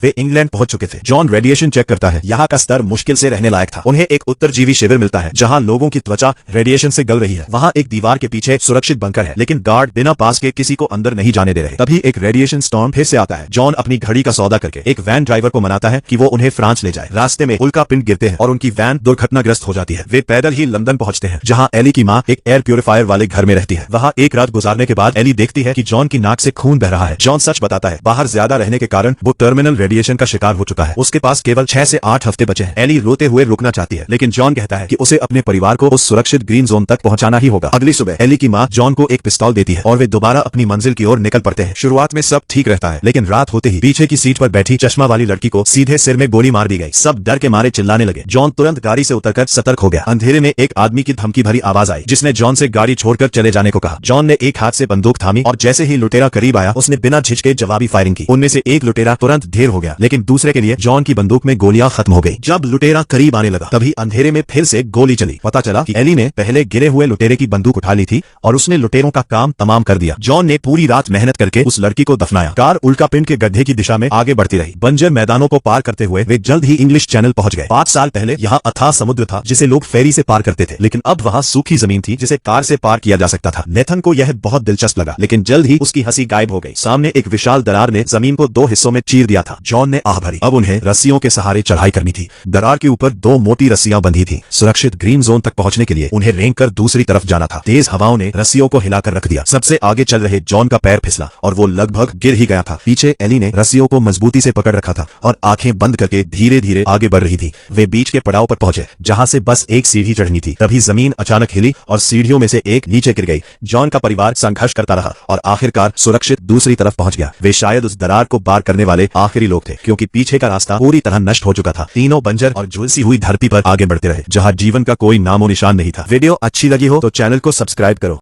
वे England पहुंच चुके थे। जॉन रेडिएशन चेक करता है। यहाँ का स्तर मुश्किल से रहने लायक था। उन्हें एक उत्तरजीवी शिविर मिलता है जहाँ लोगों की त्वचा रेडिएशन से गल रही है। वहाँ एक दीवार के पीछे सुरक्षित बंकर है, लेकिन गार्ड बिना पास के किसी को अंदर नहीं जाने दे रहे। तभी एक रेडिएशन स्टॉर्म फिर से आता है। जॉन अपनी घड़ी का सौदा करके एक वैन ड्राइवर को मनाता है कि वो उन्हें फ्रांस ले जाए। रास्ते में उल्का पिंड गिरते हैं और उनकी वैन दुर्घटनाग्रस्त हो जाती है। वे पैदल ही लंदन पहुंचते हैं, जहाँ एली की माँ एक एयर प्यूरिफायर वाले घर में रहती है। वहाँ एक रात गुजारने के बाद एली देखती है कि जॉन की नाक से खून बह रहा है। जॉन सच बताता है, बाहर ज्यादा रहने के कारण वो टर्मिनल रेडिएशन का शिकार हो चुका है। उसके पास केवल 6 से 8 हफ्ते बचे हैं। एली रोते हुए रुकना चाहती है, लेकिन जॉन कहता है कि उसे अपने परिवार को उस सुरक्षित ग्रीन जोन तक पहुंचाना ही होगा। अगली सुबह एली की माँ जॉन को एक पिस्तौल देती है और वे दोबारा अपनी मंजिल की ओर निकल पड़ते हैं। शुरुआत में सब ठीक रहता है, लेकिन रात होते ही पीछे की सीट पर बैठी चश्मा वाली लड़की को सीधे सिर में गोली मार दी गई। सब डर के मारे चिल्लाने लगे। जॉन तुरंत गाड़ी से उतरकर सतर्क हो गया। अंधेरे में एक आदमी की धमकी भरी आवाज आई, जिसने जॉन से गाड़ी छोड़कर चले जाने को कहा। जॉन ने एक हाथ से बंदूक थामी और जैसे ही लुटेरा करीब आया, उसने बिना झिझके जवाबी फायरिंग की। उनमें से एक लुटेरा तुरंत ढेर हो गया, लेकिन दूसरे के लिए जॉन की बंदूक में गोलियां खत्म हो गई। जब लुटेरा करीब आने लगा, तभी अंधेरे में फिर से गोली चली। पता चला कि एली ने पहले गिरे हुए लुटेरे की बंदूक उठा ली थी और उसने लुटेरों का काम तमाम कर दिया। जॉन ने पूरी रात मेहनत करके उस लड़की को दफनाया। कार उल्का पिंड के गड्ढे की दिशा में आगे बढ़ती रही। बंजर मैदानों को पार करते हुए वे जल्द ही इंग्लिश चैनल पहुंच गए। 5 साल पहले यहाँ अथाह समुद्र था, जिसे लोग फेरी से पार करते थे, लेकिन अब वहाँ सूखी जमीन थी जिसे कार से पार किया जा सकता था। नेथन को यह बहुत दिलचस्प लगा, लेकिन जल्द ही उसकी हंसी गायब हो गई। सामने एक विशाल दरार ने जमीन को 2 हिस्सों में चीर दिया था। जॉन ने आह भरी। अब उन्हें रस्सियों के सहारे चढ़ाई करनी थी। दरार के ऊपर 2 मोटी रस्सियां बंधी थी। सुरक्षित ग्रीन जोन तक पहुंचने के लिए उन्हें रेंग कर दूसरी तरफ जाना था। तेज हवाओं ने रस्सियों को हिलाकर रख दिया। सबसे आगे चल रहे जॉन का पैर फिसला और वो लगभग गिर ही गया था। पीछे एली ने रस्सियों को मजबूती से पकड़ रखा था और आंखें बंद करके धीरे धीरे आगे बढ़ रही थी। वे बीच के पड़ाव पर पहुंचे, जहां से बस एक सीढ़ी चढ़नी थी। तभी जमीन अचानक हिली और सीढ़ियों में से एक नीचे गिर गई। जॉन का परिवार संघर्ष करता रहा और आखिरकार सुरक्षित दूसरी तरफ पहुंच गया। वे शायद उस दरार को पार करने वाले आखिरी लोग थे, क्योंकि पीछे का रास्ता पूरी तरह नष्ट हो चुका था। तीनों बंजर और झुलसी हुई धरती पर आगे बढ़ते रहे, जहां जीवन का कोई नामो निशान नहीं था। वीडियो अच्छी लगी हो तो चैनल को सब्सक्राइब करो।